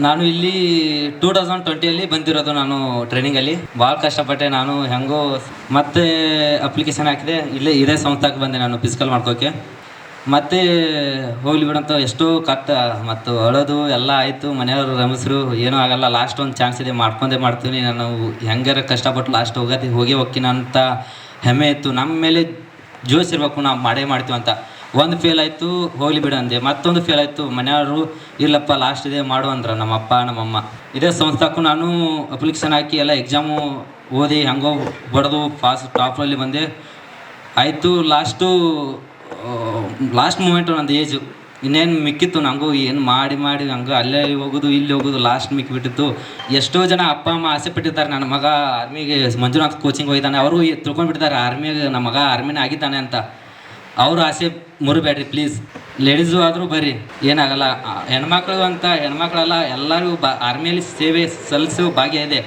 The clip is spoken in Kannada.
ನಾನು ಇಲ್ಲಿ 2020 ಬಂದಿರೋದು. ನಾನು ಟ್ರೈನಿಂಗಲ್ಲಿ ಭಾಳ ಕಷ್ಟಪಟ್ಟೆ. ನಾನು ಹೆಂಗೋ ಮತ್ತೆ ಅಪ್ಲಿಕೇಶನ್ ಹಾಕಿದೆ. ಇದೇ ಸಂಸ್ಥೆಗೆ ಬಂದೆ ನಾನು ಫಿಸಿಕಲ್ ಮಾಡ್ಕೋಕ್ಕೆ. ಮತ್ತೆ ಹೋಗ್ಲಿ ಬಿಡಂತ ಎಷ್ಟೋ ಮತ್ತು ಅಳೋದು ಎಲ್ಲ ಆಯಿತು. ಮನೆಯವರು ರಮಿಸ್ರು, ಏನೂ ಆಗಲ್ಲ, ಲಾಸ್ಟ್ ಒಂದು ಚಾನ್ಸ್ ಇದೆ, ಮಾಡ್ತೀನಿ ನಾನು, ಹೆಂಗಾರ ಕಷ್ಟಪಟ್ಟು ಲಾಸ್ಟ್ ಹೋಗಿ ಹೋಗ್ತೀನಿ ಅಂತ ಹೆಮ್ಮೆ ಇತ್ತು. ನಮ್ಮ ಮೇಲೆ ಜೋಶ್ ಇರಬೇಕು, ನಾವು ಮಾಡ್ತೀವಿ ಅಂತ. ಒಂದು ಫೇಲ್ ಆಯಿತು, ಹೋಗ್ಲಿ ಬಿಡು ಅಂದೆ. ಮತ್ತೊಂದು ಫೇಲ್ ಆಯಿತು, ಮನೆಯವರು ಇಲ್ಲಪ್ಪ ಲಾಸ್ಟ್ ಇದೆ ಮಾಡು ಅಂದ್ರೆ ನಮ್ಮಪ್ಪ ನಮ್ಮಮ್ಮ. ಇದೇ ಸಂಸ್ಥೆಗೂ ನಾನು ಅಪ್ಲಿಕೇಶನ್ ಹಾಕಿ ಎಲ್ಲ ಎಕ್ಸಾಮು ಓದಿ ಹೆಂಗೋ ಬಡ್ದು ಟಾಪಲ್ಲಿ ಬಂದೆ. ಆಯಿತು. ಲಾಸ್ಟ್ ಮೂಮೆಂಟು ನಂದು ಏಜು ಇನ್ನೇನು ಮಿಕ್ಕಿತ್ತು. ನನಗೂ ಏನು ಮಾಡಿ ಹಂಗೆ ಅಲ್ಲೇ ಹೋಗೋದು ಇಲ್ಲಿ ಹೋಗೋದು ಲಾಸ್ಟ್ ಮಿಕ್ಕಿಬಿಟ್ಟಿತ್ತು. ಎಷ್ಟೋ ಜನ ಅಪ್ಪ ಅಮ್ಮ ಆಸೆ ಪಟ್ಟಿದ್ದಾರೆ, ನನ್ನ ಮಗ ಆರ್ಮಿಗೆ ಮಂಜುನಾಥ್ ಕೋಚಿಂಗ್ ಹೋಗಿದ್ದಾನೆ, ಅವರು ತಿಳ್ಕೊಂಡ್ಬಿಟ್ಟಿದ್ದಾರೆ ಆರ್ಮಿಗೆ ನಮ್ಮ ಮಗ ಆರ್ಮಿನೇ ಆಗಿದ್ದಾನೆ ಅಂತ. ಅವ್ರ ಆಸೆ ಮುರಿಬೇಡ್ರಿ ಪ್ಲೀಸ್. ಲೇಡೀಸು ಆದರೂ ಬರ್ರಿ, ಏನಾಗಲ್ಲ. ಹೆಣ್ಮಕ್ಳಲ್ಲ, ಎಲ್ಲರೂ ಆರ್ಮಿಯಲ್ಲಿ ಸೇವೆ ಸಲ್ಲಿಸೋ ಭಾಗ್ಯ ಇದೆ.